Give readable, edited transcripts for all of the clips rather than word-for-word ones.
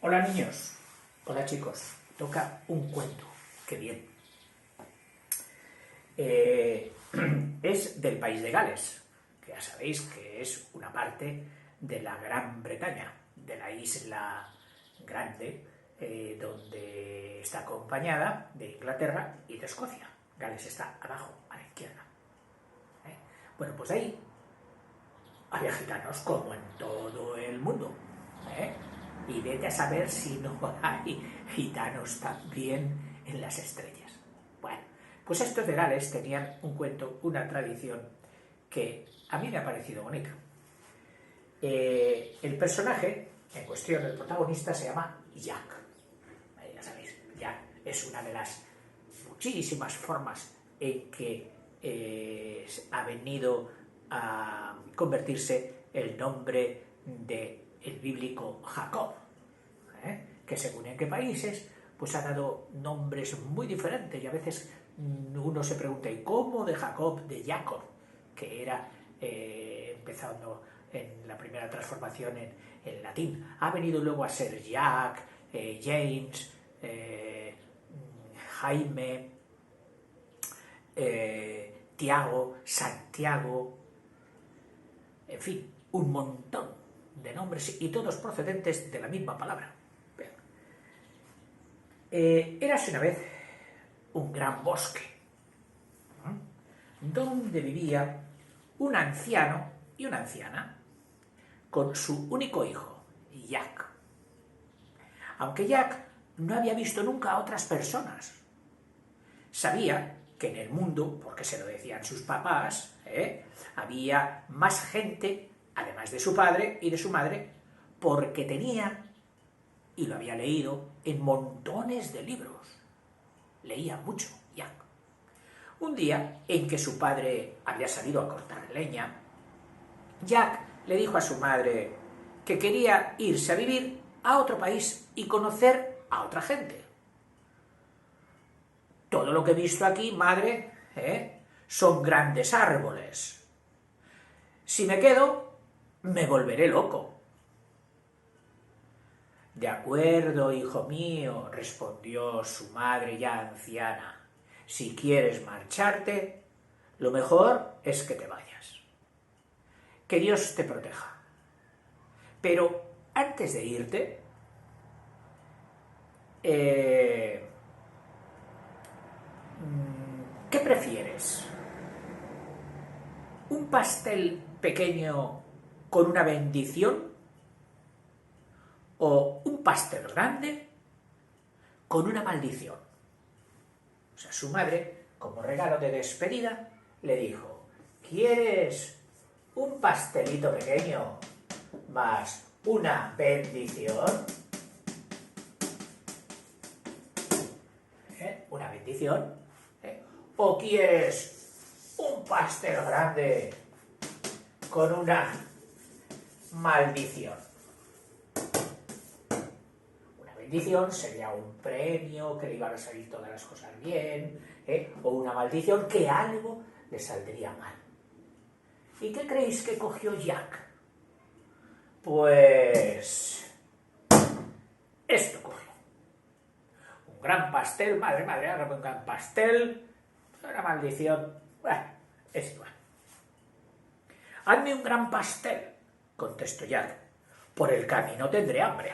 Hola niños, hola chicos, toca un cuento, qué bien. Es del país de Gales, que ya sabéis que es una parte de la Gran Bretaña, de la isla grande, donde está acompañada de Inglaterra y de Escocia. Gales está abajo, a la izquierda. Bueno, pues ahí había gitanos como en todo el mundo. Y vete a saber si no hay gitanos también en las estrellas. Bueno, pues estos de Gales tenían un cuento, una tradición que a mí me ha parecido bonita. El personaje en cuestión, el protagonista, se llama Jack. Ya sabéis, Jack es una de las muchísimas formas en que ha venido a convertirse el nombre del bíblico Jacob, que según en qué países pues ha dado nombres muy diferentes, y a veces uno se pregunta, ¿y cómo de Jacob, de Jacob, que era empezando en la primera transformación en latín, ha venido luego a ser Jack, James, Jaime, Tiago, Santiago, en fin, un montón de nombres y todos procedentes de la misma palabra. Érase una vez un gran bosque, donde vivía un anciano y una anciana con su único hijo, Jack. Aunque Jack no había visto nunca a otras personas, sabía que en el mundo, porque se lo decían sus papás, había más gente, además de su padre y de su madre, porque tenía, y lo había leído, en montones de libros. Leía mucho, Jack. Un día en que su padre había salido a cortar leña, Jack le dijo a su madre que quería irse a vivir a otro país y conocer a otra gente. Todo lo que he visto aquí, madre, son grandes árboles. Si me quedo, me volveré loco. De acuerdo, hijo mío, respondió su madre ya anciana. Si quieres marcharte, lo mejor es que te vayas. Que Dios te proteja. Pero antes de irte, ¿qué prefieres? ¿Un pastel pequeño con una bendición? ¿O un pastel grande con una maldición? O sea, su madre, como regalo de despedida, le dijo, ¿quieres un pastelito pequeño más una bendición? ¿Una bendición? ¿O quieres un pastel grande con una maldición? Una bendición sería un premio, que le iban a salir todas las cosas bien, o una maldición, que algo le saldría mal. ¿Y qué creéis que cogió Jack? Pues esto cogió. Un gran pastel, madre, hágame un gran pastel, una maldición, es igual. Hazme un gran pastel, contestó Jack, por el camino tendré hambre.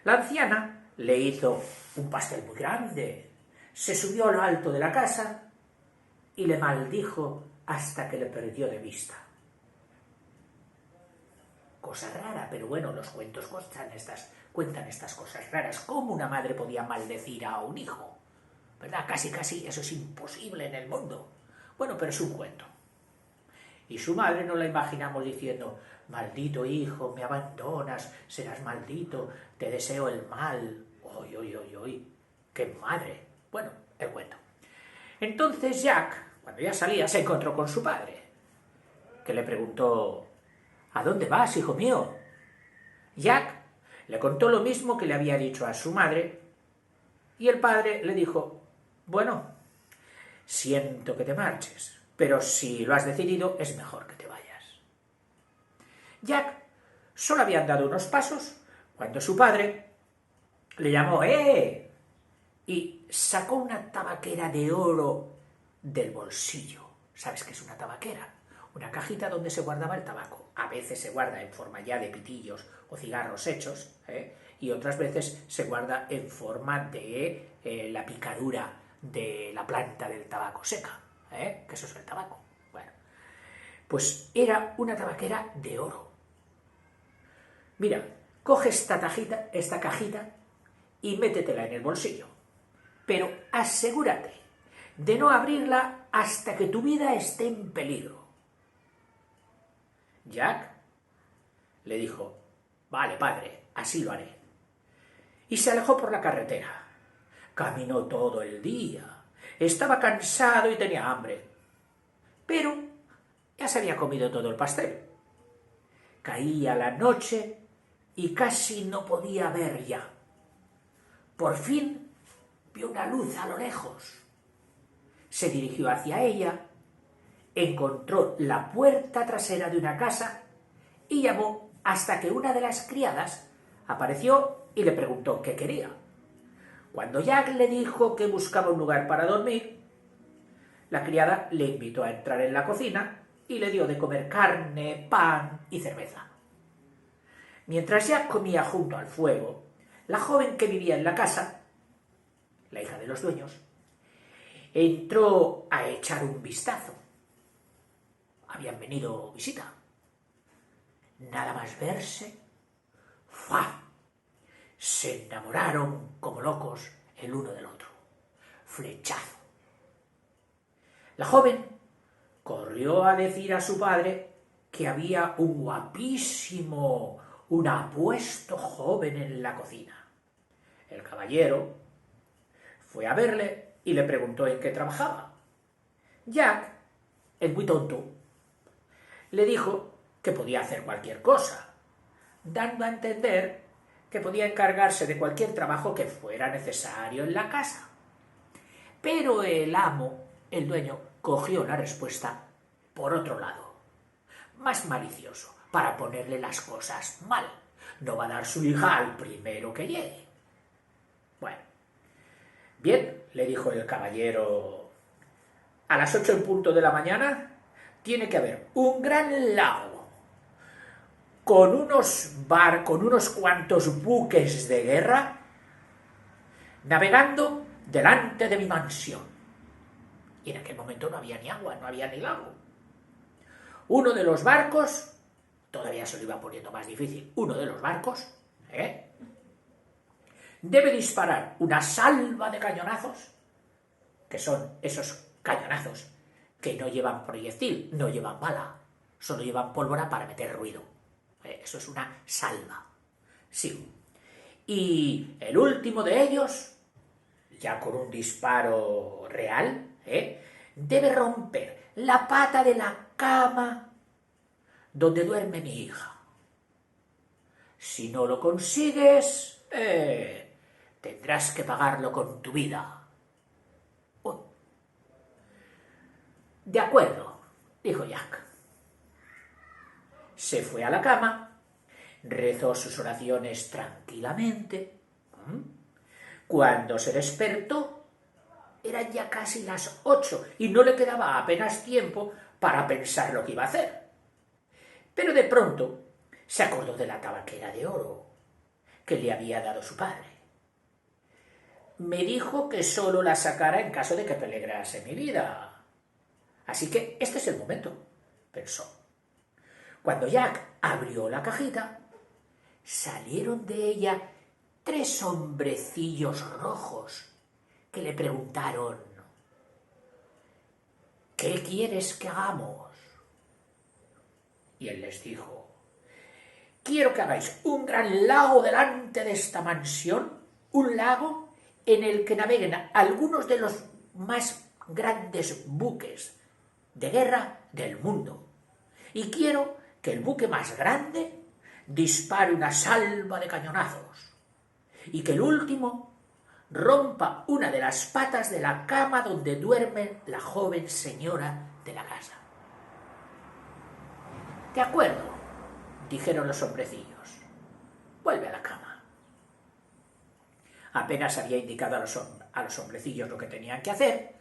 La anciana le hizo un pastel muy grande, se subió a lo alto de la casa y le maldijo hasta que le perdió de vista. Cosa rara, pero bueno, los cuentos cuentan estas cosas raras. ¿Cómo una madre podía maldecir a un hijo? ¿Verdad? Casi eso es imposible en el mundo. Bueno, pero es un cuento. Y su madre no la imaginamos diciendo, maldito hijo, me abandonas, serás maldito, te deseo el mal. ¡Uy! ¡Qué madre! Bueno, el cuento. Entonces Jack, cuando ya salía, se encontró con su padre, que le preguntó, ¿a dónde vas, hijo mío? Jack le contó lo mismo que le había dicho a su madre, y el padre le dijo, bueno, siento que te marches, pero si lo has decidido, es mejor que te vayas. Jack solo había dado unos pasos cuando su padre Le llamó, y sacó una tabaquera de oro del bolsillo. ¿Sabes qué es una tabaquera? Una cajita donde se guardaba el tabaco. A veces se guarda en forma ya de pitillos o cigarros hechos, y otras veces se guarda en forma de la picadura de la planta del tabaco seca, que eso es el tabaco. Bueno, pues era una tabaquera de oro. Mira, coge esta cajita y métetela en el bolsillo. Pero asegúrate de no abrirla hasta que tu vida esté en peligro. Jack le dijo, vale, padre, así lo haré. Y se alejó por la carretera. Caminó todo el día. Estaba cansado y tenía hambre. Pero ya se había comido todo el pastel. Caía la noche y casi no podía ver ya. Por fin vio una luz a lo lejos. Se dirigió hacia ella, encontró la puerta trasera de una casa y llamó hasta que una de las criadas apareció y le preguntó qué quería. Cuando Jack le dijo que buscaba un lugar para dormir, la criada le invitó a entrar en la cocina y le dio de comer carne, pan y cerveza. Mientras Jack comía junto al fuego, la joven que vivía en la casa, la hija de los dueños, entró a echar un vistazo. Habían venido visita. Nada más verse, ¡fua!, se enamoraron como locos el uno del otro. Flechazo. La joven corrió a decir a su padre que había un guapísimo, un apuesto joven en la cocina. El caballero fue a verle y le preguntó en qué trabajaba. Jack, el muy tonto, le dijo que podía hacer cualquier cosa, dando a entender que podía encargarse de cualquier trabajo que fuera necesario en la casa. Pero el amo, el dueño, cogió la respuesta por otro lado, más malicioso, para ponerle las cosas mal. No va a dar su hija al primero que llegue. Bueno, bien, le dijo el caballero, a las 8 en punto de la mañana tiene que haber un gran lago con unos cuantos buques de guerra navegando delante de mi mansión. Y en aquel momento no había ni agua, no había ni lago. Uno de los barcos, todavía se lo iba poniendo más difícil, uno de los barcos, debe disparar una salva de cañonazos, que son esos cañonazos que no llevan proyectil, no llevan bala, solo llevan pólvora para meter ruido. Eso es una salva. Sí. Y el último de ellos, ya con un disparo real, debe romper la pata de la cama donde duerme mi hija. Si no lo consigues, tendrás que pagarlo con tu vida. De acuerdo, dijo Jack. Se fue a la cama, rezó sus oraciones tranquilamente. Cuando se despertó, eran ya casi las 8 y no le quedaba apenas tiempo para pensar lo que iba a hacer. Pero de pronto se acordó de la tabaquera de oro que le había dado su padre. Me dijo que solo la sacara en caso de que peligrase mi vida. Así que este es el momento, pensó. Cuando Jack abrió la cajita, salieron de ella 3 hombrecillos rojos que le preguntaron: ¿qué quieres que hagamos? Y él les dijo: quiero que hagáis un gran lago delante de esta mansión, un lago en el que naveguen algunos de los más grandes buques de guerra del mundo. Y quiero que el buque más grande dispare una salva de cañonazos y que el último rompa una de las patas de la cama donde duerme la joven señora de la casa. De acuerdo, dijeron los hombrecillos. Vuelve a la cama. Apenas había indicado a los hombrecillos lo que tenían que hacer,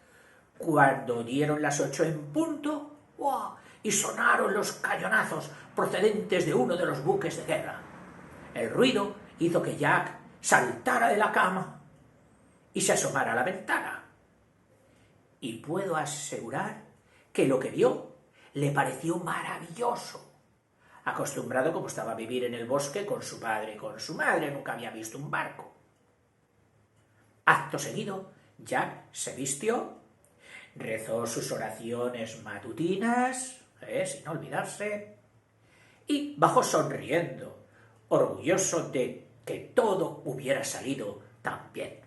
cuando dieron las 8 en punto, ¡wow!, y sonaron los cañonazos procedentes de uno de los buques de guerra. El ruido hizo que Jack saltara de la cama y se asomara a la ventana. Y puedo asegurar que lo que vio le pareció maravilloso. Acostumbrado como estaba a vivir en el bosque con su padre y con su madre, nunca había visto un barco. Acto seguido, Jack se vistió, rezó sus oraciones matutinas, sin olvidarse, y bajó sonriendo, orgulloso de que todo hubiera salido tan bien.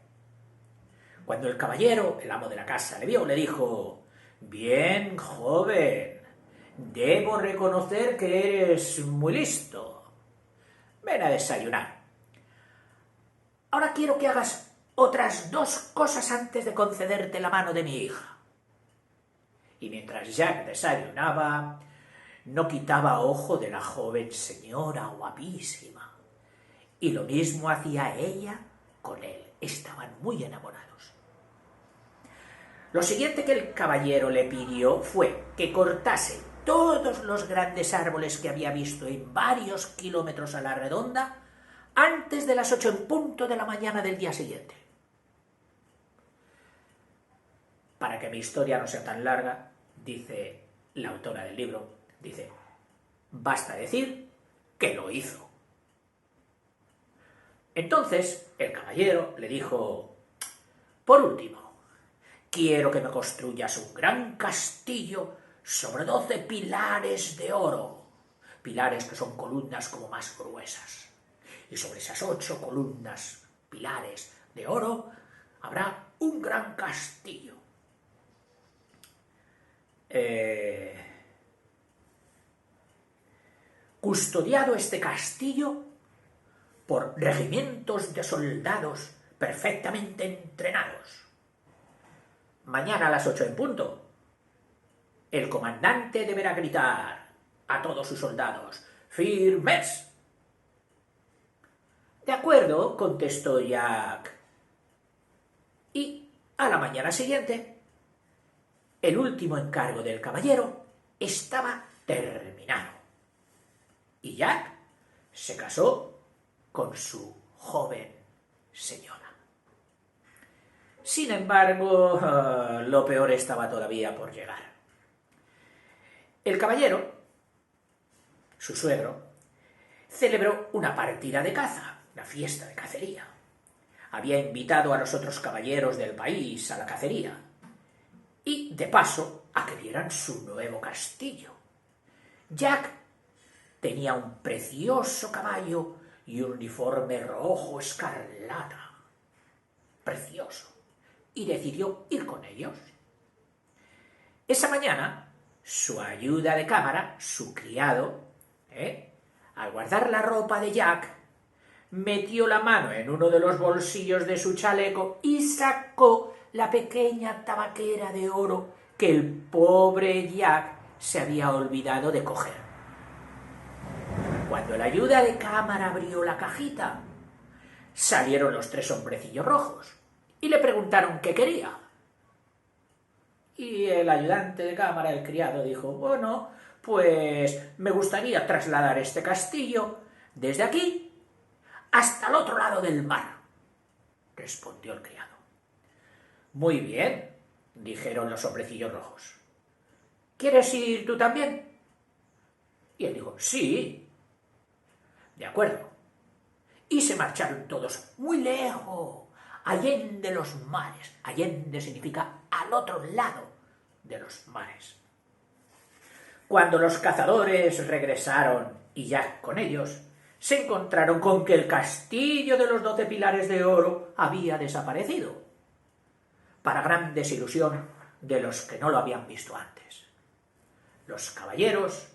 Cuando el caballero, el amo de la casa, le vio, le dijo: «Bien, joven, debo reconocer que eres muy listo. Ven a desayunar. Ahora quiero que hagas otras 2 cosas antes de concederte la mano de mi hija». Y mientras Jack desayunaba, no quitaba ojo de la joven señora guapísima. Y lo mismo hacía ella con él. Estaban muy enamorados. Lo siguiente que el caballero le pidió fue que cortase todos los grandes árboles que había visto en varios kilómetros a la redonda antes de las 8 en punto de la mañana del día siguiente. Para que mi historia no sea tan larga, dice la autora del libro, dice: basta decir que lo hizo. Entonces el caballero le dijo: «Por último, quiero que me construyas un gran castillo sobre 12 pilares de oro, pilares que son columnas como más gruesas. Y sobre esas 8 columnas, pilares de oro, habrá un gran castillo». Custodiado este castillo por regimientos de soldados perfectamente entrenados. Mañana a las 8 en punto, el comandante deberá gritar a todos sus soldados: «¡Firmes!». «De acuerdo», contestó Jack. Y a la mañana siguiente, el último encargo del caballero estaba terminado. Y Jack se casó con su joven señora. Sin embargo, lo peor estaba todavía por llegar. El caballero, su suegro, celebró una partida de caza, una fiesta de cacería. Había invitado a los otros caballeros del país a la cacería y, de paso, a que vieran su nuevo castillo. Jack tenía un precioso caballo y un uniforme rojo escarlata. Precioso. Y decidió ir con ellos. Esa mañana, su ayuda de cámara, su criado, al guardar la ropa de Jack, metió la mano en uno de los bolsillos de su chaleco y sacó la pequeña tabaquera de oro que el pobre Jack se había olvidado de coger. Cuando el ayuda de cámara abrió la cajita, salieron los 3 hombrecillos rojos y le preguntaron qué quería. Y el ayudante de cámara, el criado, dijo: «Bueno, pues me gustaría trasladar este castillo desde aquí hasta el otro lado del mar», respondió el criado. «Muy bien», dijeron los hombrecillos rojos. «¿Quieres ir tú también?». Y él dijo: «Sí». «De acuerdo». Y se marcharon todos muy lejos, allende los mares. Allende significa al otro lado de los mares. Cuando los cazadores regresaron, y Jack con ellos, se encontraron con que el castillo de los 12 pilares de oro había desaparecido, para gran desilusión de los que no lo habían visto antes. Los caballeros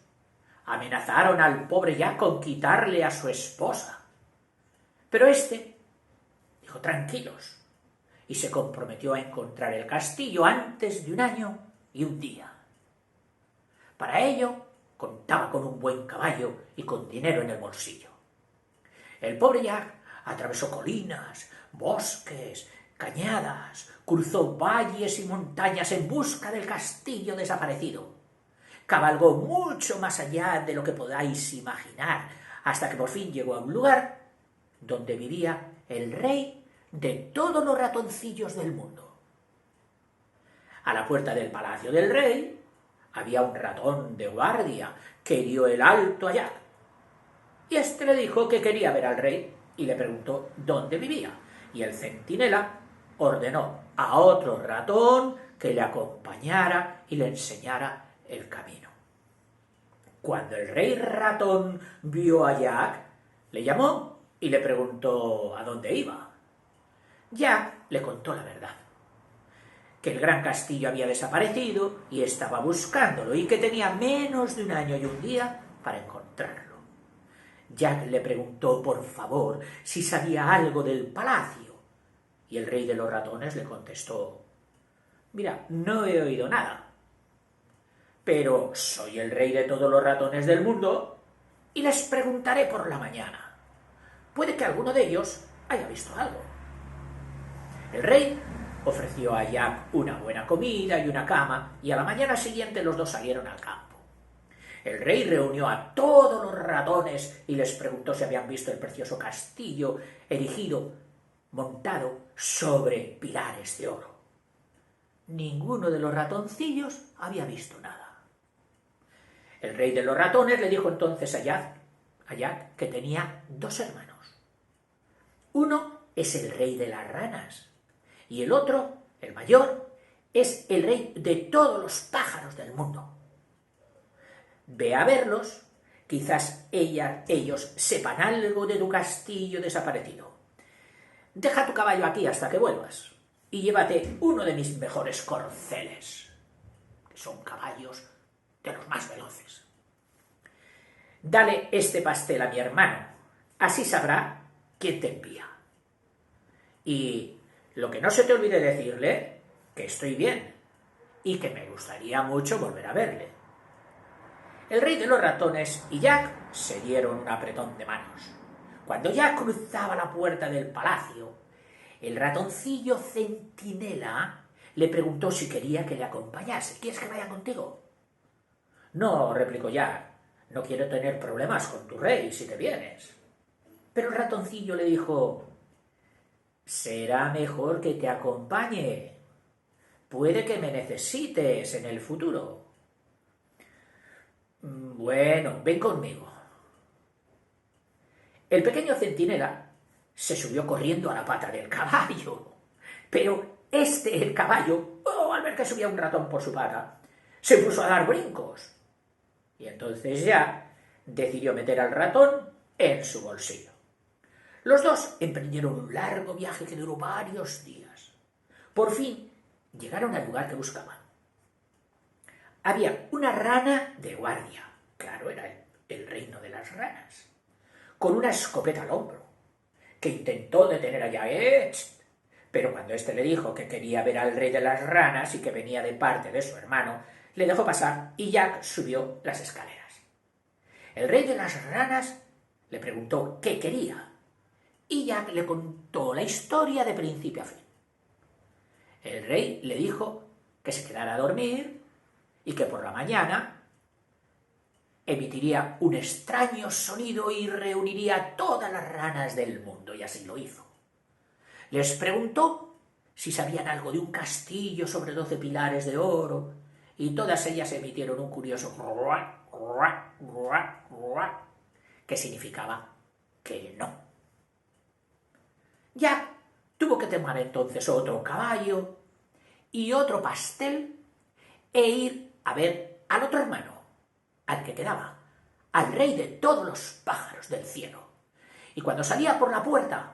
amenazaron al pobre Jack con quitarle a su esposa, pero éste dijo: «Tranquilos», y se comprometió a encontrar el castillo antes de 1 año y 1 día. Para ello, contaba con un buen caballo y con dinero en el bolsillo. El pobre Jack Atravesó colinas, bosques, cañadas, cruzó valles y montañas en busca del castillo desaparecido. Cabalgó mucho más allá de lo que podáis imaginar, hasta que por fin llegó a un lugar donde vivía el rey de todos los ratoncillos del mundo. A la puerta del palacio del rey había un ratón de guardia que dio el alto a Jack. Y éste le dijo que quería ver al rey y le preguntó dónde vivía. Y el centinela ordenó a otro ratón que le acompañara y le enseñara el camino. Cuando el rey ratón vio a Jack, le llamó y le preguntó a dónde iba. Jack le contó la verdad, que el gran castillo había desaparecido y estaba buscándolo y que tenía menos de un año y un día para encontrarlo. Jack le preguntó por favor si sabía algo del palacio y el rey de los ratones le contestó: «Mira, no he oído nada, pero soy el rey de todos los ratones del mundo y les preguntaré por la mañana. Puede que alguno de ellos haya visto algo». El rey ofreció a Jack una buena comida y una cama, y a la mañana siguiente los dos salieron al campo. El rey reunió a todos los ratones y les preguntó si habían visto el precioso castillo erigido, montado sobre pilares de oro. Ninguno de los ratoncillos había visto nada. El rey de los ratones le dijo entonces a Jack que tenía dos hermanos. Uno es el rey de las ranas, y el otro, el mayor, es el rey de todos los pájaros del mundo. Ve a verlos, quizás ellos sepan algo de tu castillo desaparecido. Deja tu caballo aquí hasta que vuelvas y llévate uno de mis mejores corceles, que son caballos de los más veloces. Dale este pastel a mi hermano, así sabrá quién te envía. Y lo que no se te olvide decirle, que estoy bien y que me gustaría mucho volver a verle. El rey de los ratones y Jack se dieron un apretón de manos. Cuando Jack cruzaba la puerta del palacio, el ratoncillo centinela le preguntó si quería que le acompañase. ¿Quieres que vaya contigo? No, replicó Jack, no quiero tener problemas con tu rey si te vienes. Pero el ratoncillo le dijo: será mejor que te acompañe. Puede que me necesites en el futuro. Bueno, ven conmigo. El pequeño centinela se subió corriendo a la pata del caballo. Pero el caballo, al ver que subía un ratón por su pata, se puso a dar brincos. Y entonces ya decidió meter al ratón en su bolsillo. Los dos emprendieron un largo viaje que duró varios días. Por fin llegaron al lugar que buscaban. Había una rana de guardia, claro, era el reino de las ranas, con una escopeta al hombro, que intentó detener a Jack, pero cuando éste le dijo que quería ver al rey de las ranas y que venía de parte de su hermano, le dejó pasar y Jack subió las escaleras. El rey de las ranas le preguntó qué quería y Jack le contó la historia de principio a fin. El rey le dijo que se quedara a dormir y que por la mañana emitiría un extraño sonido y reuniría a todas las ranas del mundo, y así lo hizo. Les preguntó si sabían algo de un castillo sobre 12 pilares de oro, y todas ellas emitieron un curioso guac, guac, guac, guac, que significaba que no. Jack tuvo que tomar entonces otro caballo y otro pastel e ir a ver al otro hermano, al que quedaba, al rey de todos los pájaros del cielo. Y cuando salía por la puerta,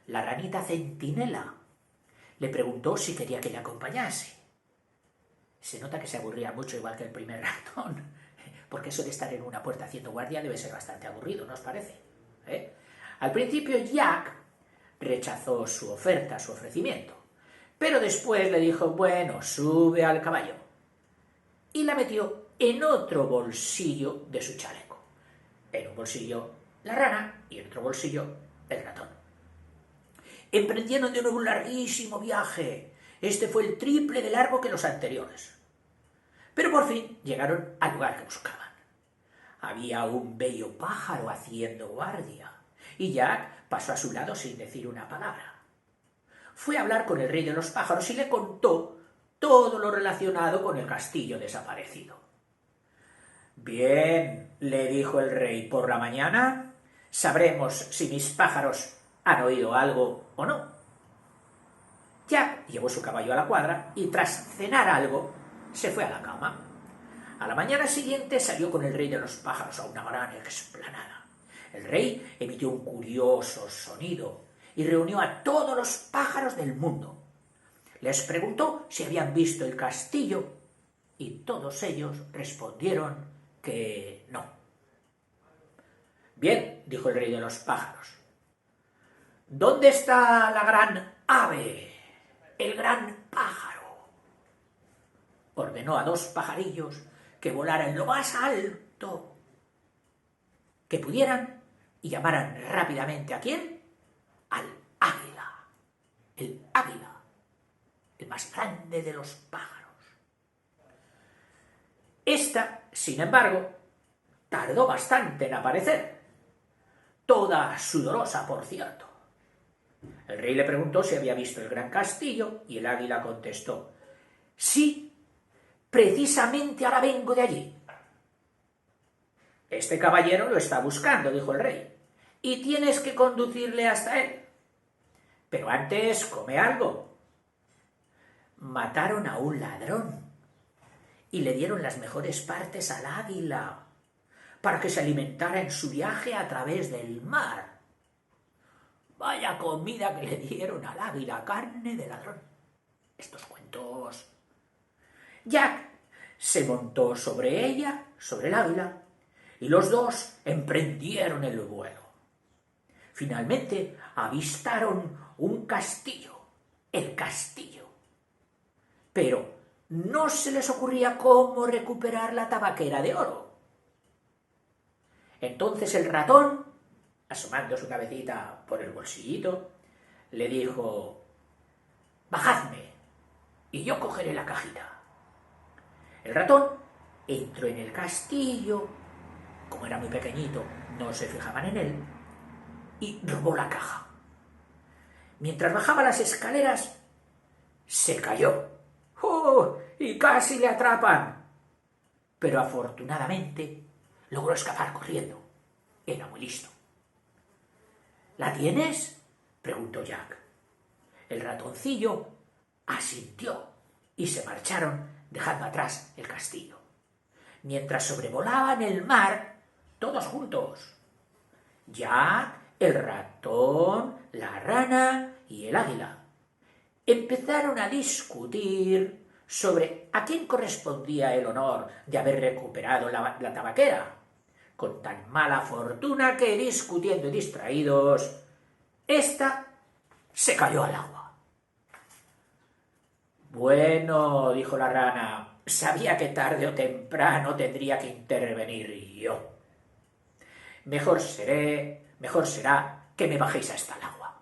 la ranita centinela le preguntó si quería que le acompañase. Se nota que se aburría mucho, igual que el primer ratón, porque eso de estar en una puerta haciendo guardia debe ser bastante aburrido, ¿no os parece? Al principio Jack rechazó su oferta, su ofrecimiento, pero después le dijo: bueno, sube al caballo, y la metió en otro bolsillo de su chaleco. En un bolsillo la rana y en otro bolsillo el ratón. emprendieron de nuevo un larguísimo viaje. Este fue el triple de largo que los anteriores. Pero por fin llegaron al lugar que buscaban. Había un bello pájaro haciendo guardia, y Jack pasó a su lado sin decir una palabra. Fue a hablar con el rey de los pájaros y le contó todo lo relacionado con el castillo desaparecido. «Bien», le dijo el rey, «por la mañana sabremos si mis pájaros han oído algo o no». Jack llevó su caballo a la cuadra y tras cenar algo se fue a la cama. A la mañana siguiente salió con el rey de los pájaros a una gran explanada. El rey emitió un curioso sonido y reunió a todos los pájaros del mundo. Les preguntó si habían visto el castillo y todos ellos respondieron que no. «Bien», dijo el rey de los pájaros, «¿dónde está la gran ave, el gran pájaro?» Ordenó a 2 pajarillos que volaran lo más alto que pudieran y llamaran rápidamente ¿a quién? Al águila. El águila, el más grande de los pájaros. Esta, sin embargo, tardó bastante en aparecer, toda sudorosa, por cierto. El rey le preguntó si había visto el gran castillo y el águila contestó: «Sí, precisamente ahora vengo de allí». «Este caballero lo está buscando», dijo el rey, «y tienes que conducirle hasta él. Pero antes come algo». Mataron a un ladrón y le dieron las mejores partes al águila para que se alimentara en su viaje a través del mar. Vaya comida que le dieron al águila, carne de ladrón. Estos cuentos. Jack se montó sobre ella, sobre el águila, y los dos emprendieron el vuelo. Finalmente avistaron un castillo, el castillo. Pero no se les ocurría cómo recuperar la tabaquera de oro. Entonces el ratón, asomando su cabecita por el bolsillito, le dijo: «Bajadme y yo cogeré la cajita». El ratón entró en el castillo, como era muy pequeñito, no se fijaban en él, y robó la caja. Mientras bajaba las escaleras, se cayó. ¡Oh! Y casi le atrapan. Pero afortunadamente logró escapar corriendo. Era muy listo. ¿La tienes?, preguntó Jack. El ratoncillo asintió y se marcharon, dejando atrás el castillo, mientras sobrevolaban el mar todos juntos. Jack, el ratón, la rana y el águila empezaron a discutir sobre a quién correspondía el honor de haber recuperado la tabaquera, con tan mala fortuna que, discutiendo y distraídos, ésta se cayó al agua. «Bueno», dijo la rana, «sabía que tarde o temprano tendría que intervenir yo. Mejor será que me bajéis hasta el agua».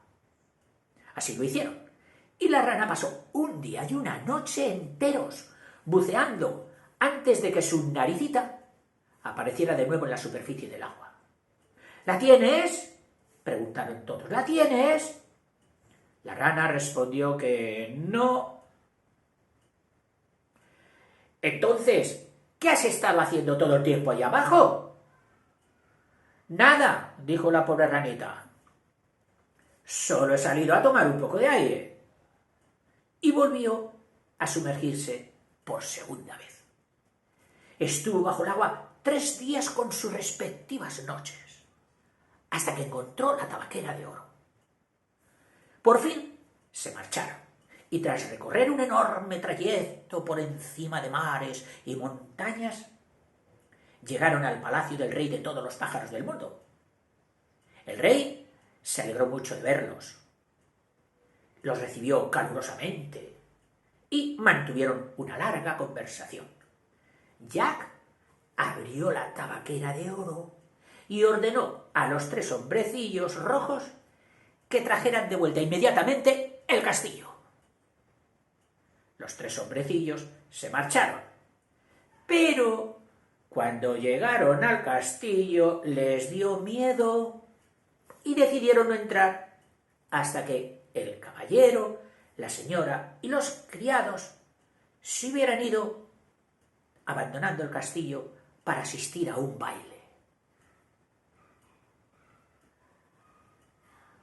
Así lo hicieron, y la rana pasó un día y una noche enteros buceando antes de que su naricita apareciera de nuevo en la superficie del agua. «¿La tienes?», preguntaron todos. «¿La tienes?». La rana respondió que no. «Entonces, ¿qué has estado haciendo todo el tiempo allá abajo?». «Nada», dijo la pobre ranita. «Solo he salido a tomar un poco de aire». Y volvió a sumergirse por segunda vez. Estuvo bajo el agua 3 días con sus respectivas noches, hasta que encontró la tabaquera de oro. Por fin se marcharon, y tras recorrer un enorme trayecto por encima de mares y montañas, llegaron al palacio del rey de todos los pájaros del mundo. El rey se alegró mucho de verlos. Los recibió calurosamente y mantuvieron una larga conversación. Jack abrió la tabaquera de oro y ordenó a los 3 hombrecillos rojos que trajeran de vuelta inmediatamente el castillo. Los 3 hombrecillos se marcharon, pero cuando llegaron al castillo les dio miedo y decidieron no entrar hasta que el caballero, la señora y los criados se hubieran ido abandonando el castillo para asistir a un baile.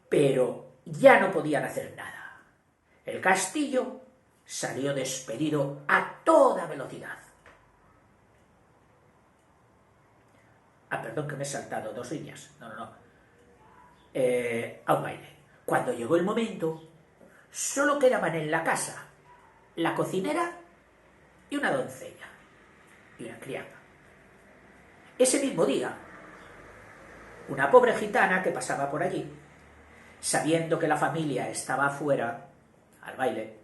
Pero ya no podían hacer nada. El castillo salió despedido a toda velocidad. Perdón que me he saltado 2 líneas. No. A un baile. Cuando llegó el momento, solo quedaban en la casa la cocinera y una doncella y una criada. Ese mismo día, una pobre gitana que pasaba por allí, sabiendo que la familia estaba afuera al baile,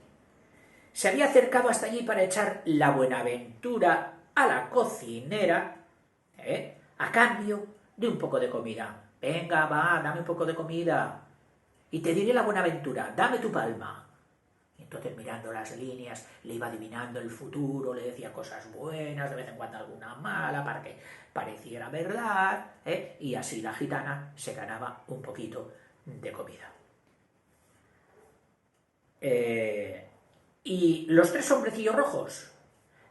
se había acercado hasta allí para echar la buenaventura a la cocinera, a cambio de un poco de comida. Venga, va, dame un poco de comida y te diré la buenaventura, dame tu palma. Y entonces, mirando las líneas, le iba adivinando el futuro, le decía cosas buenas, de vez en cuando alguna mala, para que pareciera verdad, y así la gitana se ganaba un poquito de comida. Y los 3 hombrecillos rojos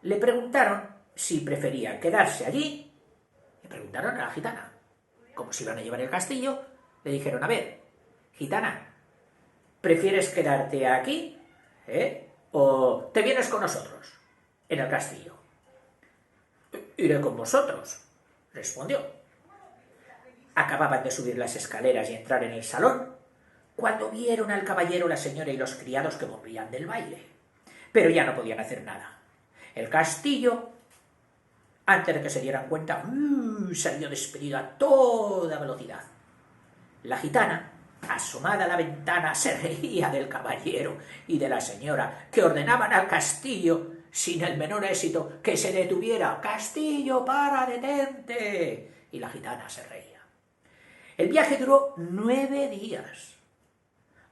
le preguntaron si prefería quedarse allí. Le preguntaron a la gitana, como se iban a llevar el castillo, le dijeron, a ver, gitana, ¿prefieres quedarte aquí, o te vienes con nosotros en el castillo? Iré con vosotros, respondió. Acababan de subir las escaleras y entrar en el salón cuando vieron al caballero, la señora y los criados que volvían del baile. Pero ya no podían hacer nada. El castillo, antes de que se dieran cuenta, salió despedido a toda velocidad. La gitana, asomada a la ventana, se reía del caballero y de la señora, que ordenaban al castillo, sin el menor éxito, que se detuviera. ¡Castillo, para, detente! Y la gitana se reía. El viaje duró 9 días,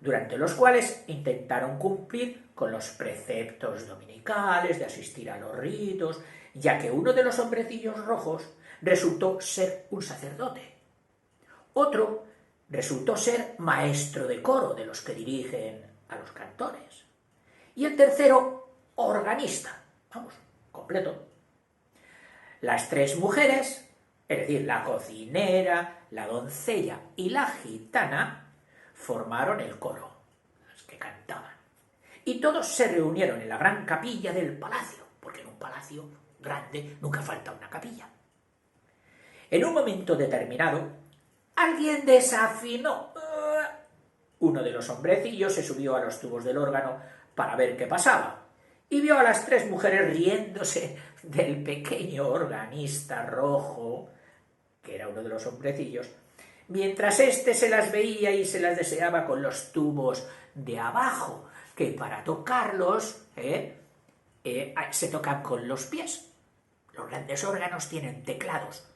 durante los cuales intentaron cumplir con los preceptos dominicales de asistir a los ritos, ya que uno de los hombrecillos rojos resultó ser un sacerdote. Otro resultó ser maestro de coro, de los que dirigen a los cantores. Y el tercero, organista. Vamos, completo. Las 3 mujeres, es decir, la cocinera, la doncella y la gitana, formaron el coro, los que cantaban. Y todos se reunieron en la gran capilla del palacio, porque en un palacio grande nunca falta una capilla. En un momento determinado, alguien desafinó. Uno de los hombrecillos se subió a los tubos del órgano para ver qué pasaba y vio a las 3 mujeres riéndose del pequeño organista rojo, que era uno de los hombrecillos, mientras éste se las veía y se las deseaba con los tubos de abajo, que para tocarlos se tocan con los pies. Los grandes órganos tienen teclados,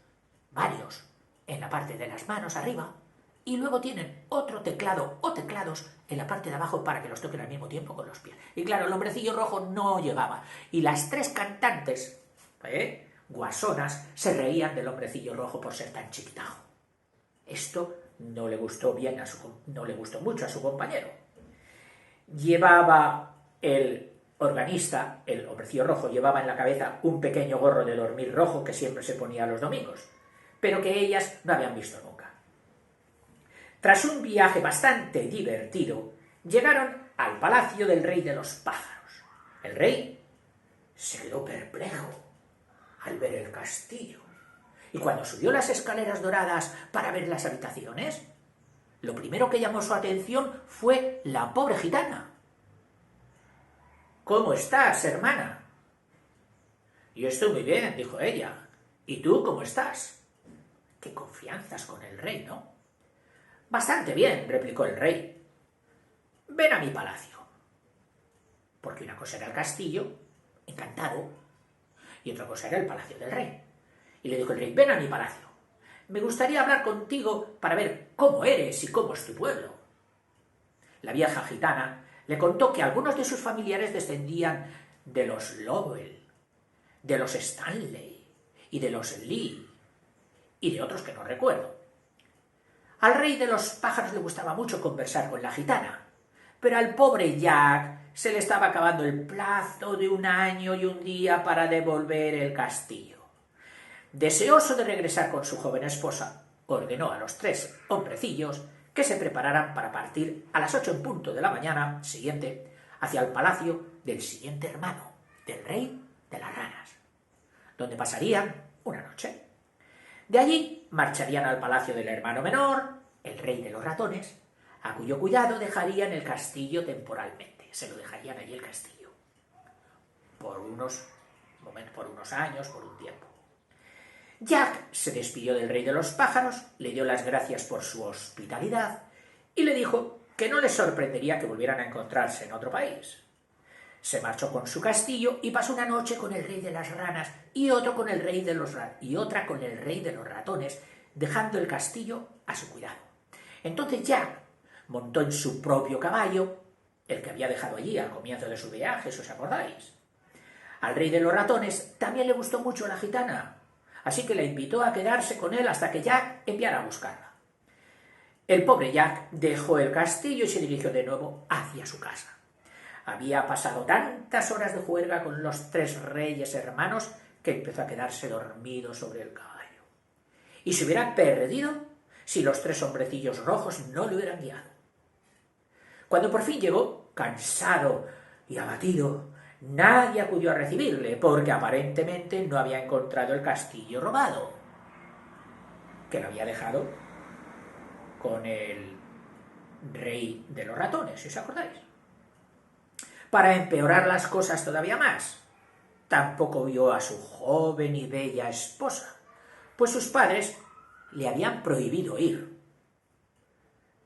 varios, en la parte de las manos arriba, y luego tienen otro teclado o teclados en la parte de abajo para que los toquen al mismo tiempo con los pies. Y claro, el hombrecillo rojo no llegaba. Y las 3 cantantes, guasonas, se reían del hombrecillo rojo por ser tan chiquitajo. Esto no le gustó mucho a su compañero. Llevaba el organista, el hombrecillo rojo, llevaba en la cabeza un pequeño gorro de dormir rojo que siempre se ponía los domingos, pero que ellas no habían visto nunca. Tras un viaje bastante divertido, llegaron al palacio del rey de los pájaros. El rey se quedó perplejo al ver el castillo. Y cuando subió las escaleras doradas para ver las habitaciones, lo primero que llamó su atención fue la pobre gitana. «¿Cómo estás, hermana?» «Yo estoy muy bien», dijo ella. «¿Y tú cómo estás?» «Qué confianzas con el rey, ¿no?» «Bastante bien», replicó el rey. «Ven a mi palacio». Porque una cosa era el castillo, encantado, y otra cosa era el palacio del rey. Y le dijo el rey: «Ven a mi palacio. Me gustaría hablar contigo para ver cómo eres y cómo es tu pueblo». la vieja gitana, le contó que algunos de sus familiares descendían de los Lowell, de los Stanley y de los Lee y de otros que no recuerdo. Al rey de los pájaros le gustaba mucho conversar con la gitana, pero al pobre Jack se le estaba acabando el plazo de 1 año y 1 día para devolver el castillo. Deseoso de regresar con su joven esposa, ordenó a los 3 hombrecillos que se prepararan para partir a las 8 en punto de la mañana siguiente hacia el palacio del siguiente hermano, del rey de las ranas, donde pasarían una noche. De allí marcharían al palacio del hermano menor, el rey de los ratones, a cuyo cuidado dejarían el castillo temporalmente. Se lo dejarían allí el castillo. Por unos años, por un tiempo. Jack se despidió del rey de los pájaros, le dio las gracias por su hospitalidad y le dijo que no les sorprendería que volvieran a encontrarse en otro país. Se marchó con su castillo y pasó una noche con el rey de las ranas y otra con el rey de los ratones, dejando el castillo a su cuidado. Entonces Jack montó en su propio caballo, el que había dejado allí al comienzo de su viaje, si os acordáis. Al rey de los ratones también le gustó mucho la gitana, así que le invitó a quedarse con él hasta que Jack enviara a buscarla. El pobre Jack dejó el castillo y se dirigió de nuevo hacia su casa. Había pasado tantas horas de juerga con los 3 reyes hermanos que empezó a quedarse dormido sobre el caballo. Y se hubiera perdido si los 3 hombrecillos rojos no lo hubieran guiado. Cuando por fin llegó, cansado y abatido, nadie acudió a recibirle, porque aparentemente no había encontrado el castillo robado, que lo había dejado con el rey de los ratones, si os acordáis. Para empeorar las cosas todavía más, tampoco vio a su joven y bella esposa, pues sus padres le habían prohibido ir.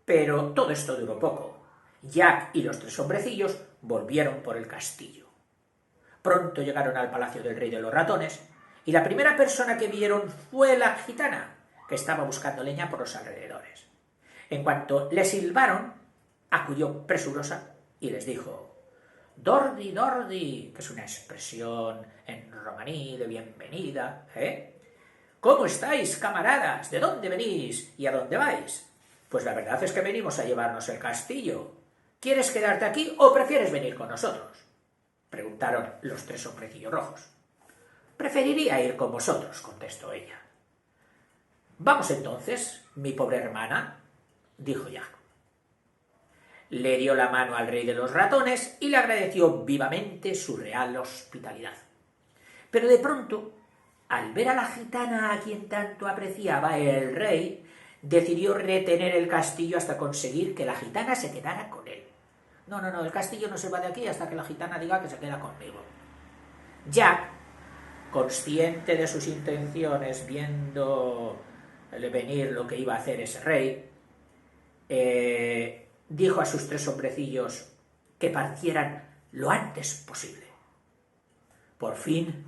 Pero todo esto duró poco. Jack y los 3 hombrecillos volvieron por el castillo. Pronto llegaron al palacio del rey de los ratones y la primera persona que vieron fue la gitana, que estaba buscando leña por los alrededores. En cuanto le silbaron, acudió presurosa y les dijo: «Dordi, dordi», que es una expresión en romaní de bienvenida, «¿Cómo estáis, camaradas? ¿De dónde venís y a dónde vais?» «Pues la verdad es que venimos a llevarnos el castillo. ¿Quieres quedarte aquí o prefieres venir con nosotros?», preguntaron los 3 hombrecillos rojos. «Preferiría ir con vosotros», contestó ella. «Vamos entonces, mi pobre hermana», dijo Jack. Le dio la mano al rey de los ratones y le agradeció vivamente su real hospitalidad. Pero de pronto, al ver a la gitana a quien tanto apreciaba, el rey decidió retener el castillo hasta conseguir que la gitana se quedara con él. No, el castillo no se va de aquí hasta que la gitana diga que se queda conmigo. Jack, consciente de sus intenciones, viendo venir lo que iba a hacer ese rey, dijo a sus 3 hombrecillos que partieran lo antes posible. Por fin,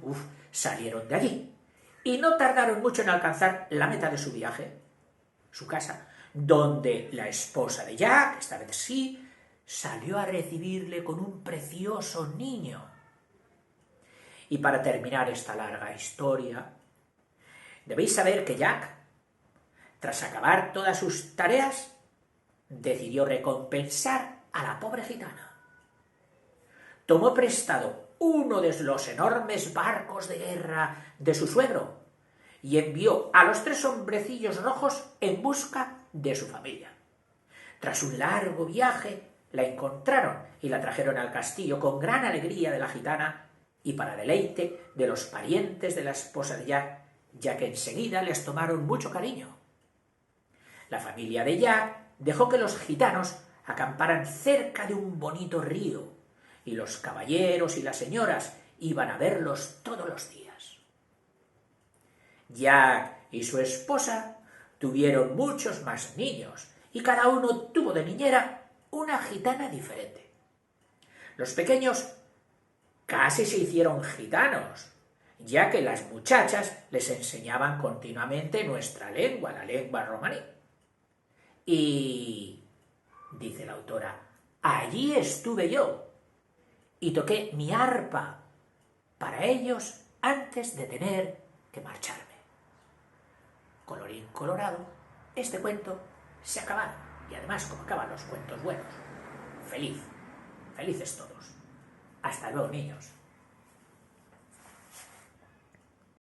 salieron de allí y no tardaron mucho en alcanzar la meta de su viaje, su casa, donde la esposa de Jack, esta vez sí, salió a recibirle con un precioso niño. Y para terminar esta larga historia, debéis saber que Jack, tras acabar todas sus tareas, decidió recompensar a la pobre gitana. Tomó prestado uno de los enormes barcos de guerra de su suegro y envió a los 3 hombrecillos rojos en busca de su familia. Tras un largo viaje, la encontraron y la trajeron al castillo con gran alegría de la gitana y para deleite de los parientes de la esposa de Jack, ya que enseguida les tomaron mucho cariño. La familia de Jack dejó que los gitanos acamparan cerca de un bonito río y los caballeros y las señoras iban a verlos todos los días. Jack y su esposa tuvieron muchos más niños y cada uno tuvo de niñera una gitana diferente. Los pequeños casi se hicieron gitanos, ya que las muchachas les enseñaban continuamente nuestra lengua, la lengua romaní. Y, dice la autora, allí estuve yo y toqué mi arpa para ellos antes de tener que marcharme. Colorín colorado, este cuento se ha acabado. Y además, como acaban los cuentos buenos, felices todos. Hasta luego, niños.